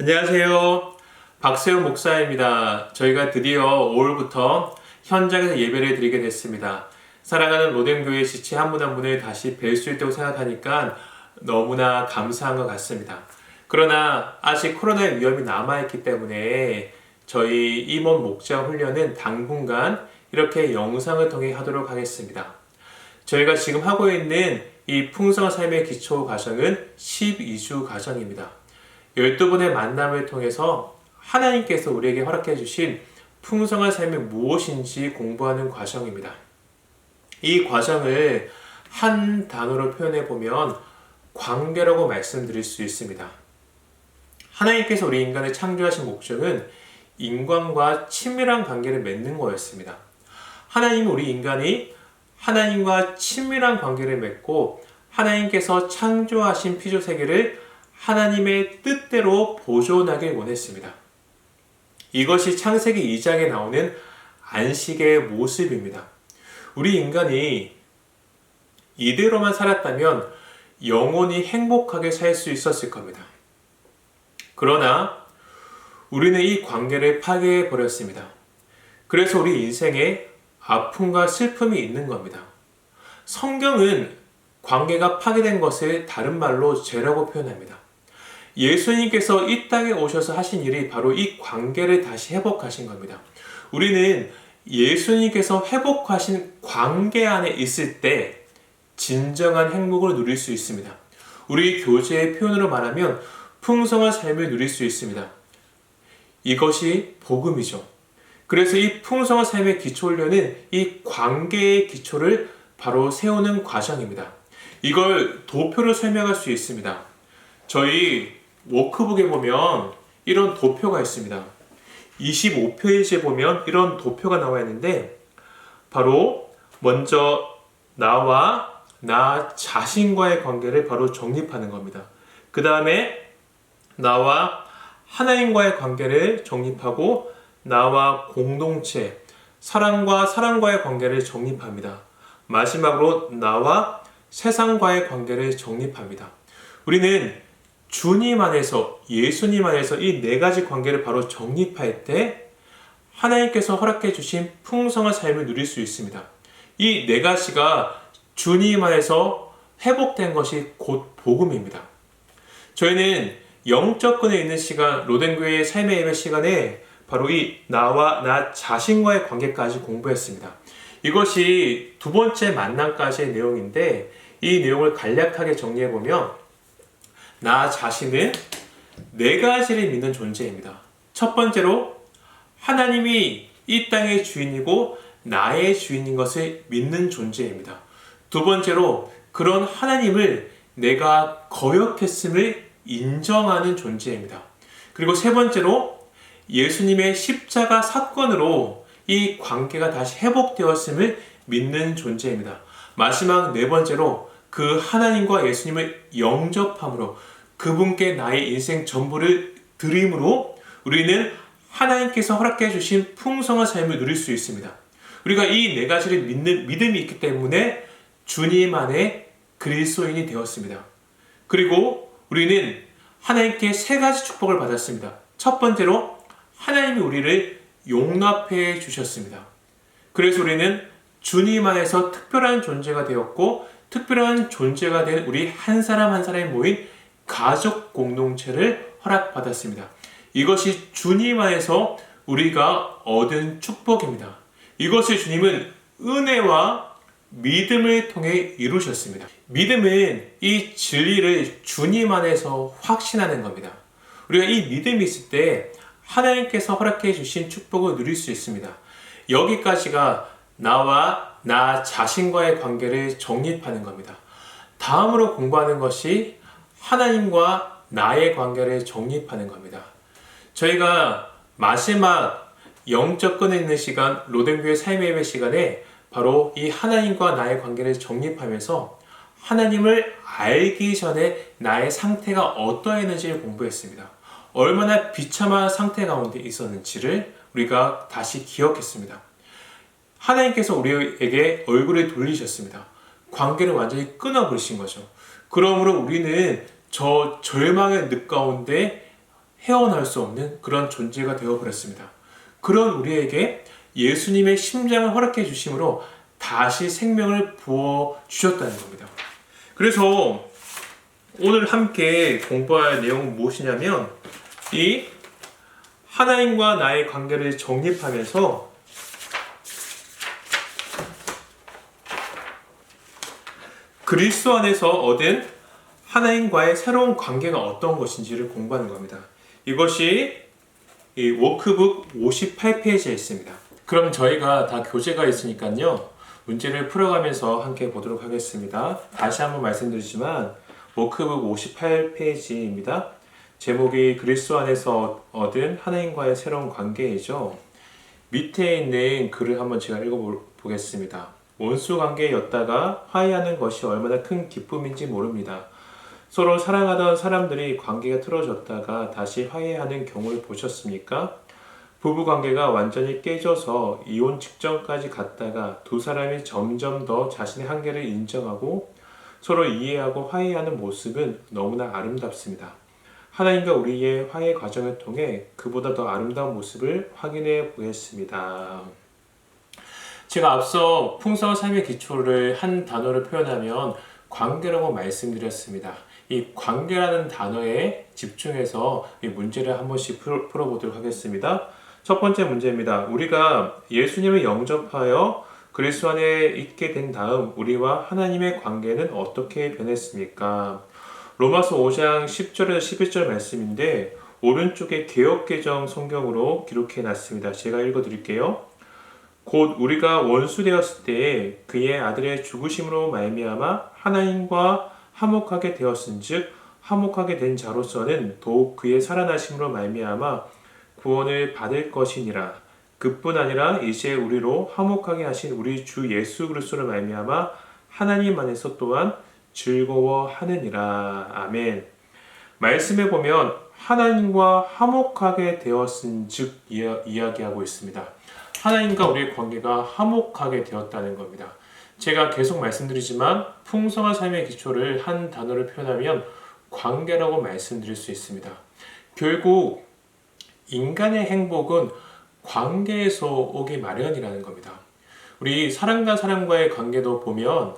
안녕하세요. 박세훈 목사입니다. 저희가 드디어 5월부터 현장에서 예배를 드리게 됐습니다. 사랑하는 로뎀교회 지체 한 분 한 분을 다시 뵐 수 있다고 생각하니까 너무나 감사한 것 같습니다. 그러나 아직 코로나의 위험이 남아있기 때문에 저희 임원 목자 훈련은 당분간 이렇게 영상을 통해 하도록 하겠습니다. 저희가 지금 하고 있는 이 풍성한 삶의 기초 과정은 12주 과정입니다. 12번의 만남을 통해서 하나님께서 우리에게 허락해 주신 풍성한 삶이 무엇인지 공부하는 과정입니다. 이 과정을 한 단어로 표현해 보면 관계라고 말씀드릴 수 있습니다. 하나님께서 우리 인간을 창조하신 목적은 인간과 친밀한 관계를 맺는 거였습니다. 하나님은 우리 인간이 하나님과 친밀한 관계를 맺고 하나님께서 창조하신 피조세계를 하나님의 뜻대로 보존하길 원했습니다. 이것이 창세기 2장에 나오는 안식의 모습입니다. 우리 인간이 이대로만 살았다면 영원히 행복하게 살 수 있었을 겁니다. 그러나 우리는 이 관계를 파괴해 버렸습니다. 그래서 우리 인생에 아픔과 슬픔이 있는 겁니다. 성경은 관계가 파괴된 것을 다른 말로 죄라고 표현합니다. 예수님께서 이 땅에 오셔서 하신 일이 바로 이 관계를 다시 회복하신 겁니다. 우리는 예수님께서 회복하신 관계 안에 있을 때 진정한 행복을 누릴 수 있습니다. 우리 교제의 표현으로 말하면 풍성한 삶을 누릴 수 있습니다. 이것이 복음이죠. 그래서 이 풍성한 삶의 기초훈련은 이 관계의 기초를 바로 세우는 과정입니다. 이걸 도표로 설명할 수 있습니다. 저희 워크북에 보면 이런 도표가 있습니다. 25페이지에 보면 이런 도표가 나와 있는데 바로 먼저 나와 나 자신과의 관계를 바로 정립하는 겁니다. 그 다음에 나와 하나님과의 관계를 정립하고 나와 공동체, 사랑과 사랑과의 관계를 정립합니다. 마지막으로 나와 세상과의 관계를 정립합니다. 우리는 주님 안에서, 예수님 안에서 이 네 가지 관계를 바로 정립할 때 하나님께서 허락해 주신 풍성한 삶을 누릴 수 있습니다. 이 네 가지가 주님 안에서 회복된 것이 곧 복음입니다. 저희는 영적 끈에 있는 시간, 로뎀교회의 삶의 예배 시간에 바로 이 나와 나 자신과의 관계까지 공부했습니다. 이것이 두 번째 만남까지의 내용인데 이 내용을 간략하게 정리해보면 나 자신은 네 가지를 믿는 존재입니다. 첫 번째로 하나님이 이 땅의 주인이고 나의 주인인 것을 믿는 존재입니다. 두 번째로 그런 하나님을 내가 거역했음을 인정하는 존재입니다. 그리고 세 번째로 예수님의 십자가 사건으로 이 관계가 다시 회복되었음을 믿는 존재입니다. 마지막 네 번째로 그 하나님과 예수님을 영접함으로 그분께 나의 인생 전부를 드림으로 우리는 하나님께서 허락해 주신 풍성한 삶을 누릴 수 있습니다. 우리가 이 네 가지를 믿는 믿음이 있기 때문에 주님 안에 그리스도인이 되었습니다. 그리고 우리는 하나님께 세 가지 축복을 받았습니다. 첫 번째로 하나님이 우리를 용납해 주셨습니다. 그래서 우리는 주님 안에서 특별한 존재가 되었고 특별한 존재가 된 우리 한 사람 한 사람이 모인 가족 공동체를 허락받았습니다. 이것이 주님 안에서 우리가 얻은 축복입니다. 이것을 주님은 은혜와 믿음을 통해 이루셨습니다. 믿음은 이 진리를 주님 안에서 확신하는 겁니다. 우리가 이 믿음이 있을 때 하나님께서 허락해 주신 축복을 누릴 수 있습니다. 여기까지가 나와 나 자신과의 관계를 정립하는 겁니다. 다음으로 공부하는 것이 하나님과 나의 관계를 정립하는 겁니다. 저희가 마지막 영적 끈에 있는 시간, 로뎀교회 삶의 예배 시간에 바로 이 하나님과 나의 관계를 정립하면서 하나님을 알기 전에 나의 상태가 어떠했는지를 공부했습니다. 얼마나 비참한 상태 가운데 있었는지를 우리가 다시 기억했습니다. 하나님께서 우리에게 얼굴을 돌리셨습니다. 관계를 완전히 끊어버리신 거죠. 그러므로 우리는 저 절망의 늪 가운데 헤어나올 수 없는 그런 존재가 되어버렸습니다. 그런 우리에게 예수님의 심장을 허락해 주심으로 다시 생명을 부어 주셨다는 겁니다. 그래서 오늘 함께 공부할 내용은 무엇이냐면 이 하나님과 나의 관계를 정립하면서 그리스도 안에서 얻은 하나님과의 새로운 관계가 어떤 것인지를 공부하는 겁니다. 이것이 이 워크북 58페이지에 있습니다. 그럼 저희가 다 교재가 있으니까요. 문제를 풀어가면서 함께 보도록 하겠습니다. 다시 한번 말씀드리지만 워크북 58페이지입니다. 제목이 그리스도 안에서 얻은 하나님과의 새로운 관계이죠. 밑에 있는 글을 한번 제가 읽어보겠습니다. 원수 관계였다가 화해하는 것이 얼마나 큰 기쁨인지 모릅니다. 서로 사랑하던 사람들이 관계가 틀어졌다가 다시 화해하는 경우를 보셨습니까? 부부 관계가 완전히 깨져서 이혼 직전까지 갔다가 두 사람이 점점 더 자신의 한계를 인정하고 서로 이해하고 화해하는 모습은 너무나 아름답습니다. 하나님과 우리의 화해 과정을 통해 그보다 더 아름다운 모습을 확인해 보겠습니다. 제가 앞서 풍성한 삶의 기초를 한 단어로 표현하면 관계라고 말씀드렸습니다. 이 관계라는 단어에 집중해서 이 문제를 한 번씩 풀어보도록 하겠습니다. 첫 번째 문제입니다. 우리가 예수님을 영접하여 그리스도 안에 있게 된 다음 우리와 하나님의 관계는 어떻게 변했습니까? 로마서 5장 10절에서 11절 말씀인데 오른쪽에 개역개정 성경으로 기록해 놨습니다. 제가 읽어드릴게요. 곧 우리가 원수 되었을 때 그의 아들의 죽으심으로 말미암아 하나님과 화목하게 되었은즉 화목하게 된 자로서는 더욱 그의 살아나심으로 말미암아 구원을 받을 것이니라. 그뿐 아니라 이제 우리로 화목하게 하신 우리 주 예수 그리스도로 말미암아 하나님 안에서 또한 즐거워하느니라. 아멘. 말씀에 보면 하나님과 화목하게 되었은즉 이야기하고 있습니다. 하나님과 우리의 관계가 화목하게 되었다는 겁니다. 제가 계속 말씀드리지만 풍성한 삶의 기초를 한 단어로 표현하면 관계라고 말씀드릴 수 있습니다. 결국 인간의 행복은 관계에서 오기 마련이라는 겁니다. 우리 사람과 사람과의 관계도 보면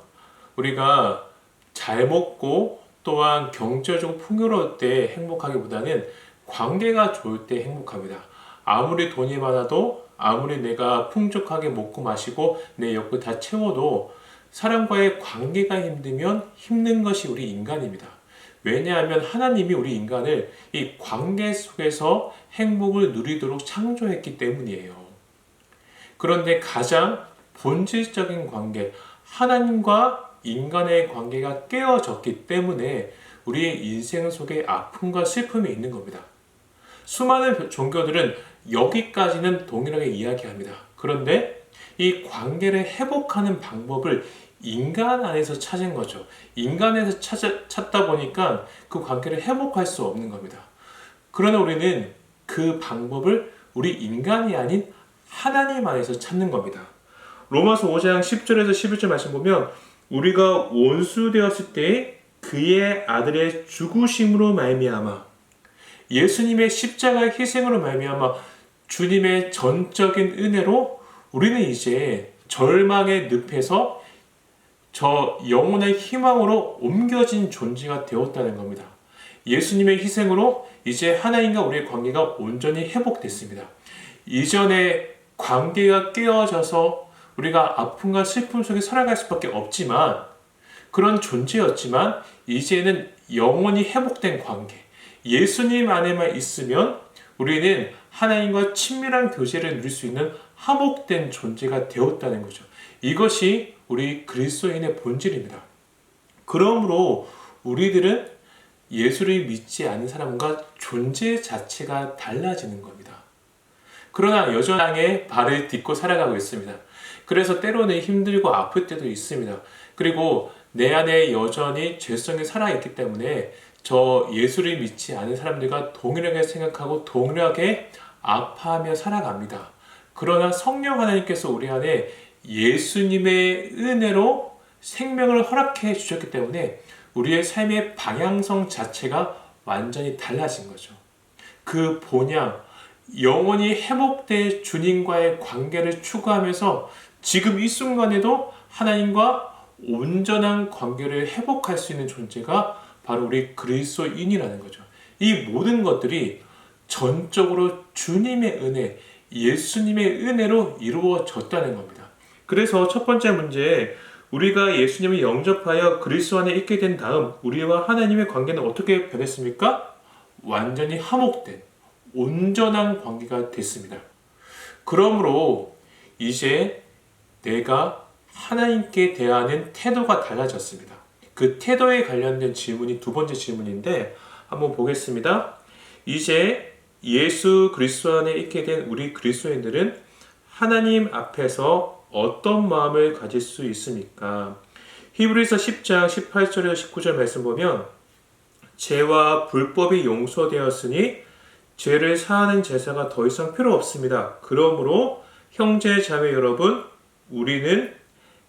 우리가 잘 먹고 또한 경제적으로 풍요로울 때 행복하기보다는 관계가 좋을 때 행복합니다. 아무리 돈이 많아도 아무리 내가 풍족하게 먹고 마시고 내 욕구 다 채워도 사람과의 관계가 힘들면 힘든 것이 우리 인간입니다. 왜냐하면 하나님이 우리 인간을 이 관계 속에서 행복을 누리도록 창조했기 때문이에요. 그런데 가장 본질적인 관계, 하나님과 인간의 관계가 깨어졌기 때문에 우리의 인생 속에 아픔과 슬픔이 있는 겁니다. 수많은 종교들은 여기까지는 동일하게 이야기합니다. 그런데 이 관계를 회복하는 방법을 인간 안에서 찾은 거죠. 인간에서 찾다 보니까 그 관계를 회복할 수 없는 겁니다. 그러나 우리는 그 방법을 우리 인간이 아닌 하나님 안에서 찾는 겁니다. 로마서 5장 10절에서 11절 말씀 보면 우리가 원수 되었을 때 그의 아들의 죽으심으로 말미암아 예수님의 십자가의 희생으로 말미암아 주님의 전적인 은혜로 우리는 이제 절망의 늪에서 저 영혼의 희망으로 옮겨진 존재가 되었다는 겁니다. 예수님의 희생으로 이제 하나님과 우리의 관계가 온전히 회복됐습니다. 이전에 관계가 깨어져서 우리가 아픔과 슬픔 속에 살아갈 수밖에 없지만 그런 존재였지만 이제는 영원히 회복된 관계, 예수님 안에만 있으면 우리는 하나님과 친밀한 교제를 누릴 수 있는 화목된 존재가 되었다는 거죠. 이것이 우리 그리스도인의 본질입니다. 그러므로 우리들은 예수를 믿지 않는 사람과 존재 자체가 달라지는 겁니다. 그러나 여전히 발을 딛고 살아가고 있습니다. 그래서 때로는 힘들고 아플 때도 있습니다. 그리고 내 안에 여전히 죄성이 살아있기 때문에 저 예수를 믿지 않은 사람들과 동일하게 생각하고 동일하게 아파하며 살아갑니다. 그러나 성령 하나님께서 우리 안에 예수님의 은혜로 생명을 허락해 주셨기 때문에 우리의 삶의 방향성 자체가 완전히 달라진 거죠. 그 본향, 영원히 회복될 주님과의 관계를 추구하면서 지금 이 순간에도 하나님과 온전한 관계를 회복할 수 있는 존재가 바로 우리 그리스도인이라는 거죠. 이 모든 것들이 전적으로 주님의 은혜, 예수님의 은혜로 이루어졌다는 겁니다. 그래서 첫 번째 문제, 우리가 예수님을 영접하여 그리스도 안에 있게 된 다음 우리와 하나님의 관계는 어떻게 변했습니까? 완전히 화목된 온전한 관계가 됐습니다. 그러므로 이제 내가 하나님께 대하는 태도가 달라졌습니다. 그 태도에 관련된 질문이 두 번째 질문인데 한번 보겠습니다. 이제 예수 그리스도 안에 있게 된 우리 그리스도인들은 하나님 앞에서 어떤 마음을 가질 수 있습니까? 히브리서 10장 18절에서 19절 말씀 보면 죄와 불법이 용서되었으니 죄를 사하는 제사가 더 이상 필요 없습니다. 그러므로 형제 자매 여러분, 우리는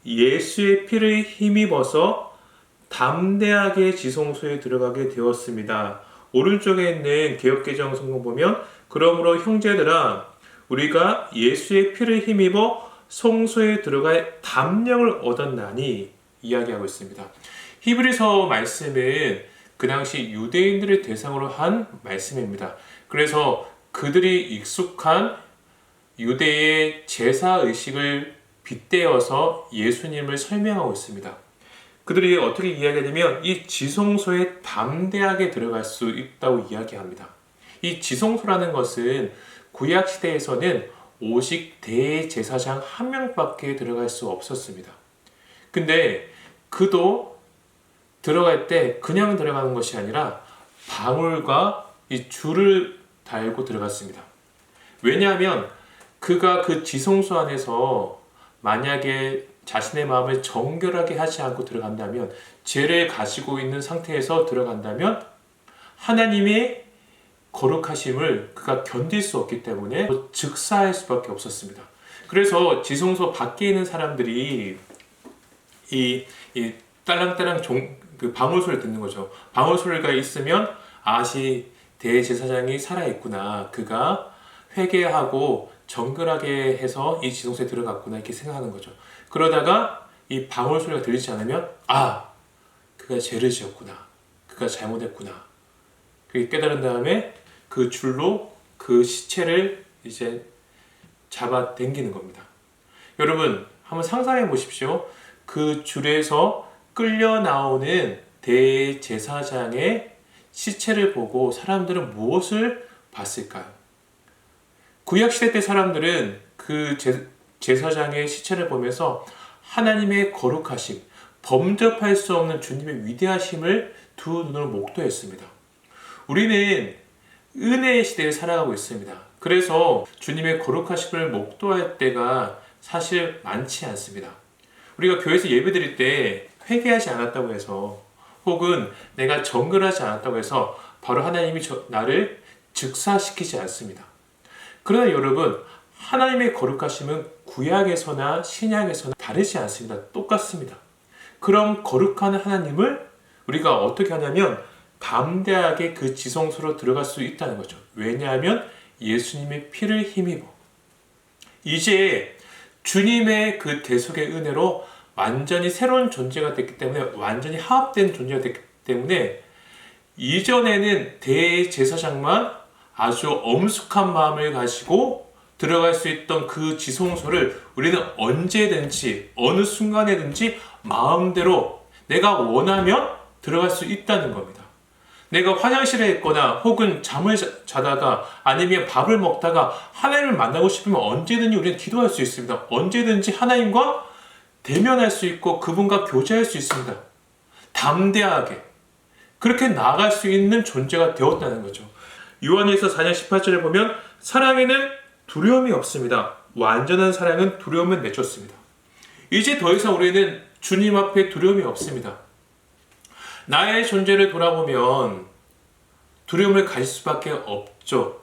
예수의 피를 힘입어서 담대하게 지성소에 들어가게 되었습니다. 오른쪽에 있는 개역개정 성경 보면 그러므로 형제들아 우리가 예수의 피를 힘입어 성소에 들어갈 담력을 얻었나니 이야기하고 있습니다. 히브리서 말씀은 그 당시 유대인들을 대상으로 한 말씀입니다. 그래서 그들이 익숙한 유대의 제사의식을 빗대어서 예수님을 설명하고 있습니다. 그들이 어떻게 이야기하냐면 이 지성소에 담대하게 들어갈 수 있다고 이야기합니다. 이 지성소라는 것은 구약시대에서는 오직 대제사장 한 명밖에 들어갈 수 없었습니다. 근데 그도 들어갈 때 그냥 들어가는 것이 아니라 방울과 이 줄을 달고 들어갔습니다. 왜냐하면 그가 그 지성소 안에서 만약에 자신의 마음을 정결하게 하지 않고 들어간다면, 죄를 가지고 있는 상태에서 들어간다면 하나님의 거룩하심을 그가 견딜 수 없기 때문에 즉사할 수밖에 없었습니다. 그래서 지성소 밖에 있는 사람들이 이 딸랑딸랑 그 방울 소리를 듣는 거죠. 방울 소리가 있으면 아시 대제사장이 살아있구나, 그가 회개하고 정결하게 해서 이 지성소에 들어갔구나, 이렇게 생각하는 거죠. 그러다가 이 방울 소리가 들리지 않으면 그가 죄를 지었구나, 그가 잘못했구나, 그렇게 깨달은 다음에 그 줄로 그 시체를 이제 잡아 당기는 겁니다. 여러분 한번 상상해 보십시오. 그 줄에서 끌려 나오는 대제사장의 시체를 보고 사람들은 무엇을 봤을까요? 구약시대 때 사람들은 그 제사장의 시체를 보면서 하나님의 거룩하심, 범접할 수 없는 주님의 위대하심을 두 눈으로 목도했습니다. 우리는 은혜의 시대에 살아가고 있습니다. 그래서 주님의 거룩하심을 목도할 때가 사실 많지 않습니다. 우리가 교회에서 예배드릴 때 회개하지 않았다고 해서, 혹은 내가 정결하지 않았다고 해서 바로 하나님이 나를 즉사시키지 않습니다. 그러나 여러분, 하나님의 거룩하심은 구약에서나 신약에서나 다르지 않습니다. 똑같습니다. 그럼 거룩한 하나님을 우리가 어떻게 하냐면 담대하게 그 지성소로 들어갈 수 있다는 거죠. 왜냐하면 예수님의 피를 힘입어 이제 주님의 그 대속의 은혜로 완전히 새로운 존재가 됐기 때문에, 완전히 화합된 존재가 됐기 때문에 이전에는 대제사장만 아주 엄숙한 마음을 가지고 들어갈 수 있던 그 지성소를 우리는 언제든지 어느 순간에든지 마음대로 내가 원하면 들어갈 수 있다는 겁니다. 내가 화장실에 있거나 혹은 잠을 자다가 아니면 밥을 먹다가 하나님을 만나고 싶으면 언제든지 우리는 기도할 수 있습니다. 언제든지 하나님과 대면할 수 있고 그분과 교제할 수 있습니다. 담대하게 그렇게 나아갈 수 있는 존재가 되었다는 거죠. 요한일서 4장 18절에 보면 사랑에는 두려움이 없습니다. 완전한 사랑은 두려움을 내쫓습니다. 이제 더 이상 우리는 주님 앞에 두려움이 없습니다. 나의 존재를 돌아보면 두려움을 가질 수밖에 없죠.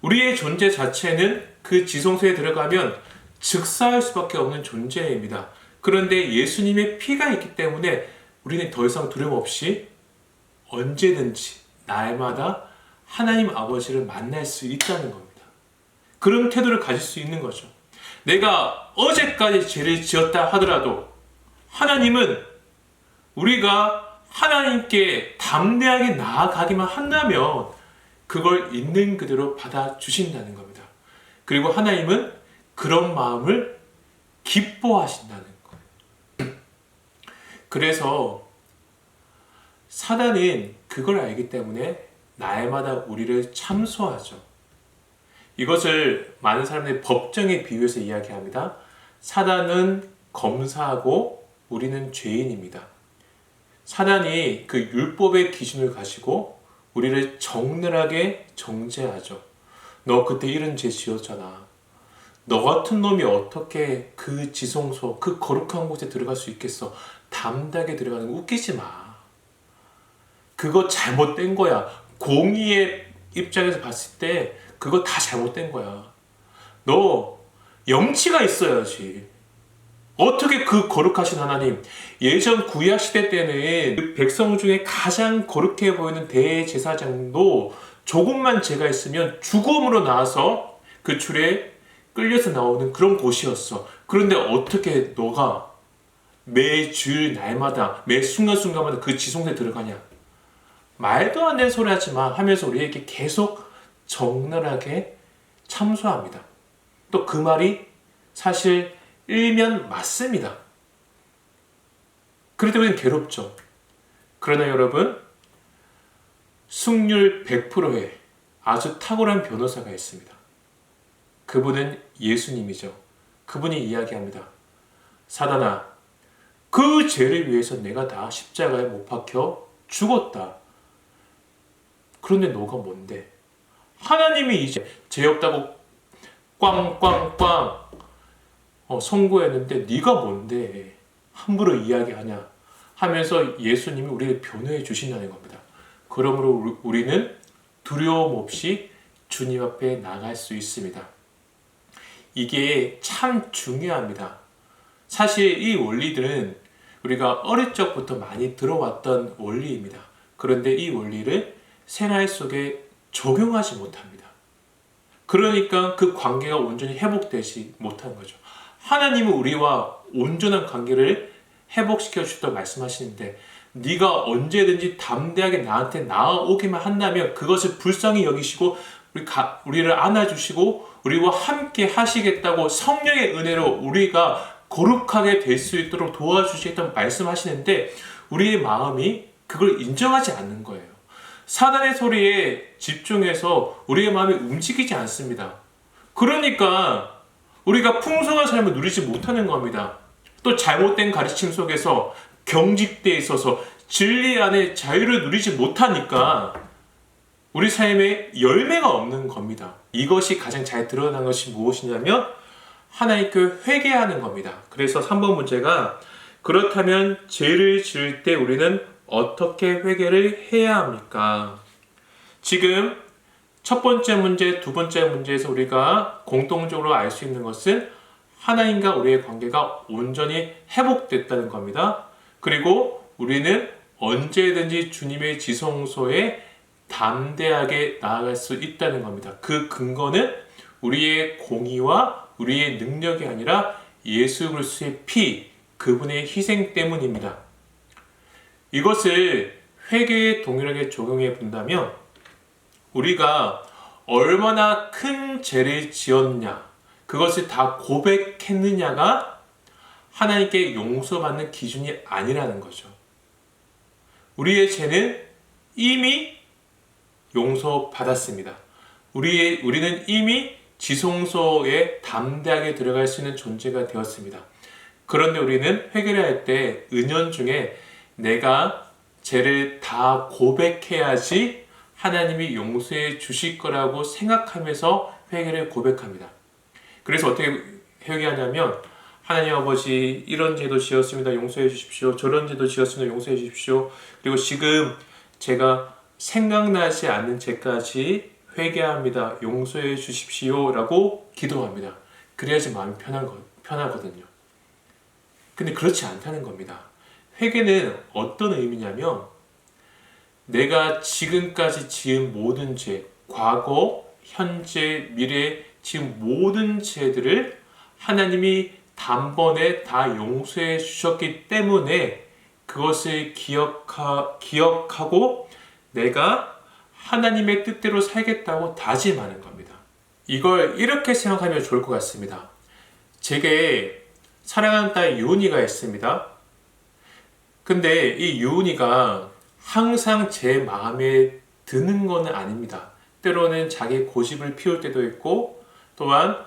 우리의 존재 자체는 그 지성소에 들어가면 즉사할 수밖에 없는 존재입니다. 그런데 예수님의 피가 있기 때문에 우리는 더 이상 두려움 없이 언제든지 날마다 하나님 아버지를 만날 수 있다는 겁니다. 그런 태도를 가질 수 있는 거죠. 내가 어제까지 죄를 지었다 하더라도 하나님은 우리가 하나님께 담대하게 나아가기만 한다면 그걸 있는 그대로 받아주신다는 겁니다. 그리고 하나님은 그런 마음을 기뻐하신다는 거예요. 그래서 사단은 그걸 알기 때문에 날마다 우리를 참소하죠. 이것을 많은 사람들이 법정에 비유해서 이야기합니다. 사단은 검사하고 우리는 죄인입니다. 사단이 그 율법의 기준을 가지고 우리를 적나라하게 정죄하죠. 너 그때 이런 죄 지었잖아. 너 같은 놈이 어떻게 그 지성소, 그 거룩한 곳에 들어갈 수 있겠어. 담대하게 들어가는 거 웃기지 마. 그거 잘못된 거야. 공의의 입장에서 봤을 때 그거 다 잘못된 거야. 너 염치가 있어야지. 어떻게 그 거룩하신 하나님, 예전 구약 시대 때는 그 백성 중에 가장 거룩해 보이는 대제사장도 조금만 죄가 있으면 죽음으로 나와서 그 줄에 끌려서 나오는 그런 곳이었어. 그런데 어떻게 너가 매 주일 날마다 매 순간순간마다 그 지성소에 들어가냐? 말도 안 되는 소리 하지 마 하면서 우리에게 계속 적나라하게 참소합니다. 또 그 말이 사실 일면 맞습니다. 그럴 때 우리는 괴롭죠. 그러나 여러분, 승률 100%의 아주 탁월한 변호사가 있습니다. 그분은 예수님이죠. 그분이 이야기합니다. 사단아, 그 죄를 위해서 내가 다 십자가에 못 박혀 죽었다. 그런데 너가 뭔데? 하나님이 이제 죄 없다고 꽝꽝꽝 선고했는데 네가 뭔데 함부로 이야기하냐 하면서 예수님이 우리를 변호해 주신다는 겁니다. 그러므로 우리는 두려움 없이 주님 앞에 나갈 수 있습니다. 이게 참 중요합니다. 사실 이 원리들은 우리가 어릴 적부터 많이 들어왔던 원리입니다. 그런데 이 원리를 생활 속에 적용하지 못합니다. 그러니까 그 관계가 온전히 회복되지 못한 거죠. 하나님은 우리와 온전한 관계를 회복시켜 주셨다고 말씀하시는데 네가 언제든지 담대하게 나한테 나아오기만 한다면 그것을 불쌍히 여기시고 우리를 안아주시고 우리와 함께 하시겠다고 성령의 은혜로 우리가 거룩하게 될 수 있도록 도와주시겠다고 말씀하시는데 우리의 마음이 그걸 인정하지 않는 거예요. 사단의 소리에 집중해서 우리의 마음이 움직이지 않습니다. 그러니까 우리가 풍성한 삶을 누리지 못하는 겁니다. 또 잘못된 가르침 속에서 경직되어 있어서 진리 안에 자유를 누리지 못하니까 우리 삶에 열매가 없는 겁니다. 이것이 가장 잘 드러난 것이 무엇이냐면 하나님께 회개하는 겁니다. 그래서 3번 문제가 그렇다면 죄를 지을 때 우리는 어떻게 회개를 해야 합니까? 지금 첫 번째 문제, 두 번째 문제에서 우리가 공통적으로 알 수 있는 것은 하나님과 우리의 관계가 온전히 회복됐다는 겁니다. 그리고 우리는 언제든지 주님의 지성소에 담대하게 나아갈 수 있다는 겁니다. 그 근거는 우리의 공의와 우리의 능력이 아니라 예수 그리스도의 피, 그분의 희생 때문입니다. 이것을 회개에 동일하게 적용해 본다면 우리가 얼마나 큰 죄를 지었냐, 그것을 다 고백했느냐가 하나님께 용서받는 기준이 아니라는 거죠. 우리의 죄는 이미 용서받았습니다. 우리는 이미 지성소에 담대하게 들어갈 수 있는 존재가 되었습니다. 그런데 우리는 회개를 할 때 은연중에 내가 죄를 다 고백해야지 하나님이 용서해 주실 거라고 생각하면서 회개를 고백합니다. 그래서 어떻게 회개하냐면 하나님 아버지 이런 죄도 지었습니다. 용서해 주십시오. 저런 죄도 지었습니다. 용서해 주십시오. 그리고 지금 제가 생각나지 않는 죄까지 회개합니다. 용서해 주십시오. 라고 기도합니다. 그래야지 마음이 편하거든요. 근데 그렇지 않다는 겁니다. 회개는 어떤 의미냐면 내가 지금까지 지은 모든 죄, 과거, 현재, 미래 지은 모든 죄들을 하나님이 단번에 다 용서해 주셨기 때문에 그것을 기억하고 내가 하나님의 뜻대로 살겠다고 다짐하는 겁니다. 이걸 이렇게 생각하면 좋을 것 같습니다. 제게 사랑하는 딸 유은이가 있습니다. 근데 이 유은이가 항상 제 마음에 드는 것은 아닙니다. 때로는 자기 고집을 피울 때도 있고 또한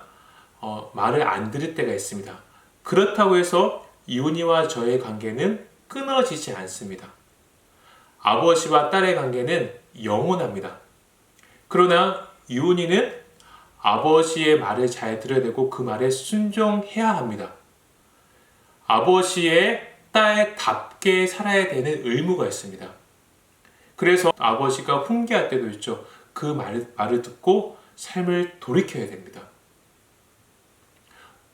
말을 안 들을 때가 있습니다. 그렇다고 해서 유은이와 저의 관계는 끊어지지 않습니다. 아버지와 딸의 관계는 영원합니다. 그러나 유은이는 아버지의 말을 잘 들어야 되고 그 말에 순종해야 합니다. 아버지의 딸답게 살아야 되는 의무가 있습니다. 그래서 아버지가 훈계할 때도 있죠. 그 말을 듣고 삶을 돌이켜야 됩니다.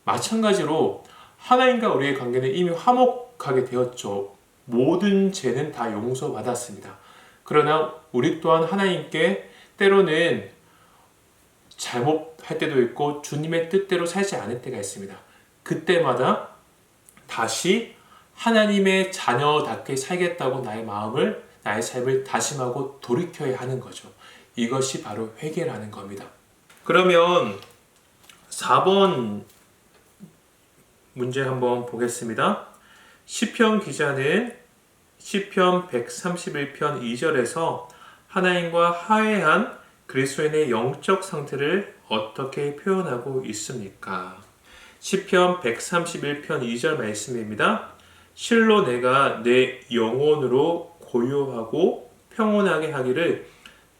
마찬가지로 하나님과 우리의 관계는 이미 화목하게 되었죠. 모든 죄는 다 용서받았습니다. 그러나 우리 또한 하나님께 때로는 잘못할 때도 있고 주님의 뜻대로 살지 않을 때가 있습니다. 그때마다 다시 하나님의 자녀답게 살겠다고 나의 삶을 다짐하고 돌이켜야 하는 거죠. 이것이 바로 회개라는 겁니다. 그러면 4번 문제 한번 보겠습니다. 시편 기자는 시편 131편 2절에서 하나님과 화해한 그리스도인의 영적 상태를 어떻게 표현하고 있습니까? 시편 131편 2절 말씀입니다. 실로 내가 내 영혼으로 고요하고 평온하게 하기를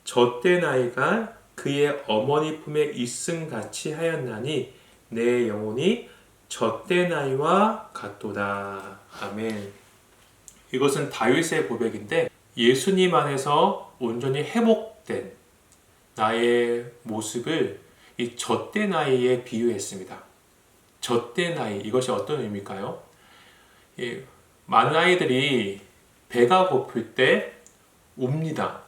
젖된 아이가 그의 어머니 품에 있음 같이 하였나니 내 영혼이 젖된 아이와 같도다. 아멘. 이것은 다윗의 고백인데 예수님 안에서 온전히 회복된 나의 모습을 이 젖된 아이에 비유했습니다. 젖된 아이, 이것이 어떤 의미일까요? 많은 아이들이 배가 고플 때 웁니다.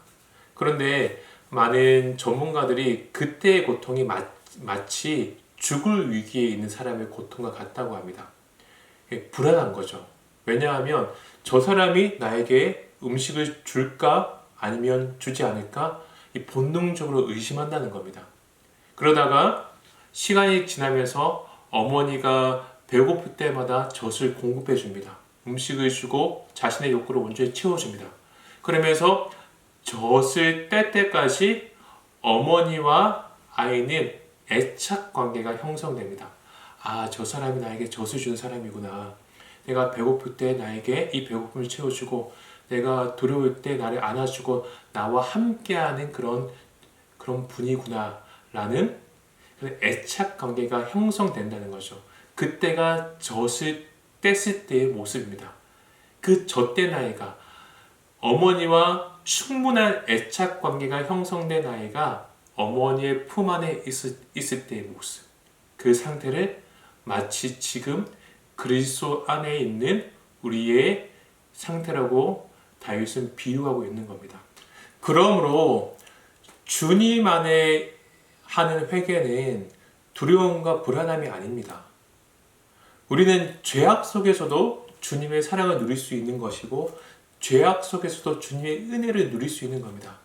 그런데 많은 전문가들이 그때의 고통이 마치 죽을 위기에 있는 사람의 고통과 같다고 합니다. 불안한 거죠. 왜냐하면 저 사람이 나에게 음식을 줄까 아니면 주지 않을까 본능적으로 의심한다는 겁니다. 그러다가 시간이 지나면서 어머니가 배고플 때마다 젖을 공급해 줍니다. 음식을 주고 자신의 욕구를 온전히 채워줍니다. 그러면서 젖을 뗄 때까지 어머니와 아이는 애착 관계가 형성됩니다. 아, 저 사람이 나에게 젖을 주는 사람이구나. 내가 배고플 때 나에게 이 배고픔을 채워주고 내가 두려울 때 나를 안아주고 나와 함께하는 그런 분이구나 라는 애착 관계가 형성된다는 거죠. 그때가 젖을 뗐을 때의 모습입니다. 그 젖된 아이가 어머니와 충분한 애착 관계가 형성된 아이가 어머니의 품 안에 있을 때의 모습, 그 상태를 마치 지금 그리스도 안에 있는 우리의 상태라고 다윗은 비유하고 있는 겁니다. 그러므로 주님 안에 하는 회개는 두려움과 불안함이 아닙니다. 우리는 죄악 속에서도 주님의 사랑을 누릴 수 있는 것이고 죄악 속에서도 주님의 은혜를 누릴 수 있는 겁니다.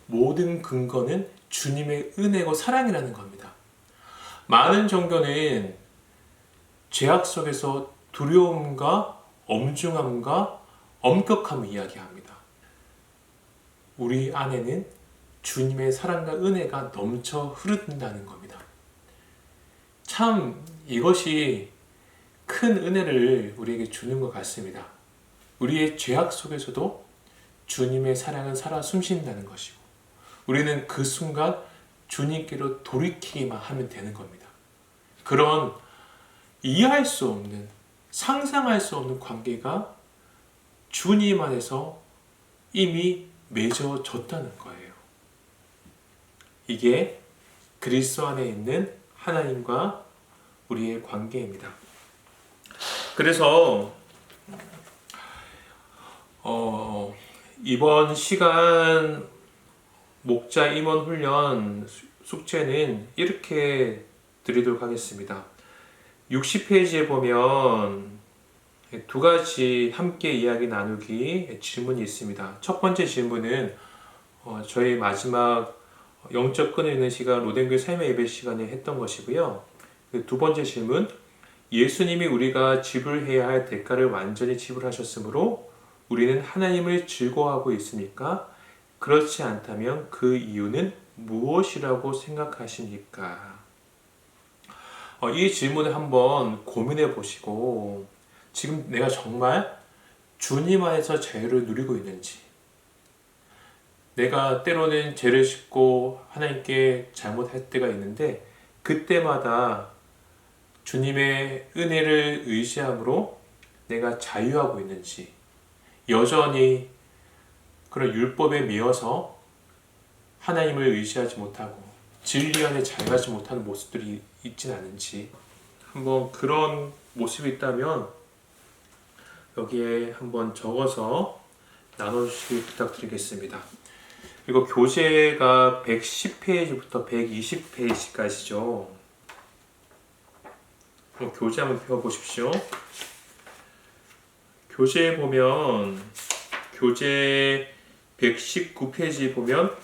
모든 근거는 주님의 은혜고 사랑이라는 겁니다. 많은 종교는 죄악 속에서 두려움과 엄중함과 엄격함을 이야기합니다. 우리 안에는 주님의 사랑과 은혜가 넘쳐 흐른다는 겁니다. 참 이것이 큰 은혜를 우리에게 주는 것 같습니다. 우리의 죄악 속에서도 주님의 사랑은 살아 숨쉰다는 것이고 우리는 그 순간 주님께로 돌이키기만 하면 되는 겁니다. 그런 이해할 수 없는, 상상할 수 없는 관계가 주님 안에서 이미 맺어졌다는 거예요. 이게 그리스도 안에 있는 하나님과 우리의 관계입니다. 그래서 이번 시간 목자 임원 훈련 숙제는 이렇게 드리도록 하겠습니다. 60페이지에 보면 두 가지 함께 이야기 나누기 질문이 있습니다. 첫 번째 질문은 저희 마지막 영적 끈을 있는 시간 로덴교회 삶의 예배 시간에 했던 것이고요. 두 번째 질문, 예수님이 우리가 지불해야 할 대가를 완전히 지불하셨으므로 우리는 하나님을 즐거워하고 있습니까? 그렇지 않다면 그 이유는 무엇이라고 생각하십니까? 이 질문을 한번 고민해 보시고 지금 내가 정말 주님 안에서 자유를 누리고 있는지, 내가 때로는 죄를 짓고 하나님께 잘못할 때가 있는데 그때마다 주님의 은혜를 의지함으로 내가 자유하고 있는지, 여전히 그런 율법에 매여서 하나님을 의지하지 못하고 진리 안에 잘 가지 못하는 모습들이 있진 않은지, 한번 그런 모습이 있다면 여기에 한번 적어서 나눠주시길 부탁드리겠습니다. 그리고 교재가 110페이지부터 120페이지까지죠. 교재 한번 펴보십시오. 교재에 보면 교재 119페이지 보면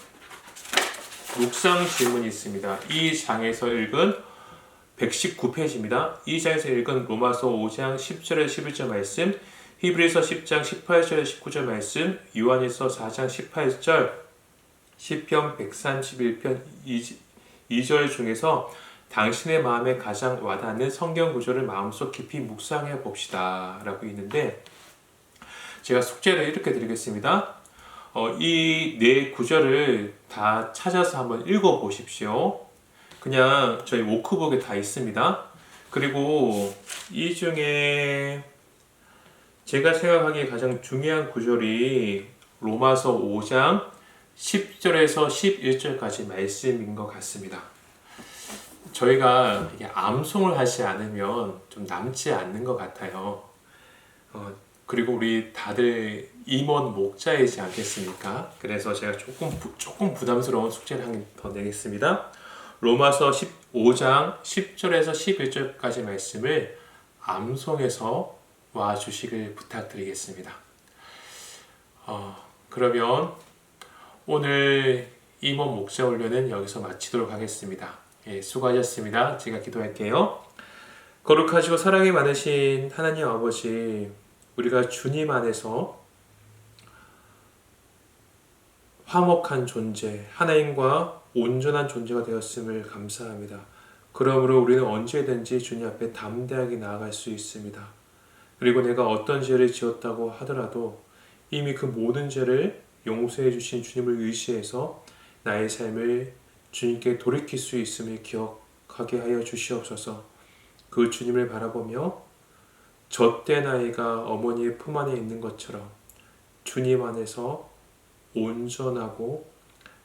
묵상 질문이 있습니다. 이 장에서 읽은 119페이지입니다. 이 장에서 읽은 로마서 5장 10절에서 11절 말씀, 히브리서 10장 18절에서 19절 말씀, 요한일서 4장 18절, 시편 131편 2절 중에서 당신의 마음에 가장 와닿는 성경 구절을 마음속 깊이 묵상해 봅시다 라고 있는데, 제가 숙제를 이렇게 드리겠습니다. 이 네 구절을 다 찾아서 한번 읽어 보십시오. 그냥 저희 워크북에 다 있습니다. 그리고 이 중에 제가 생각하기에 가장 중요한 구절이 로마서 5장 10절에서 11절까지 말씀인 것 같습니다. 저희가 이게 암송을 하지 않으면 좀 남지 않는 것 같아요. 그리고 우리 다들 임원 목자이지 않겠습니까? 그래서 제가 조금 부담스러운 숙제를 한 개 더 내겠습니다. 로마서 15장 10절에서 11절까지 말씀을 암송해서 와주시길 부탁드리겠습니다. 그러면 오늘 임원 목자 훈련은 여기서 마치도록 하겠습니다. 수고하셨습니다. 제가 기도할게요. 거룩하시고 사랑이 많으신 하나님 아버지, 우리가 주님 안에서 화목한 존재, 하나님과 온전한 존재가 되었음을 감사합니다. 그러므로 우리는 언제든지 주님 앞에 담대하게 나아갈 수 있습니다. 그리고 내가 어떤 죄를 지었다고 하더라도 이미 그 모든 죄를 용서해 주신 주님을 의지해서 나의 삶을 주님께 돌이킬 수 있음을 기억하게 하여 주시옵소서. 그 주님을 바라보며 젖된 아이가 어머니의 품 안에 있는 것처럼 주님 안에서 온전하고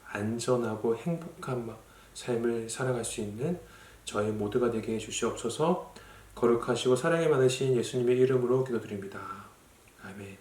안전하고 행복한 삶을 살아갈 수 있는 저희 모두가 되게 해주시옵소서. 거룩하시고 사랑이 많으신 예수님의 이름으로 기도드립니다. 아멘.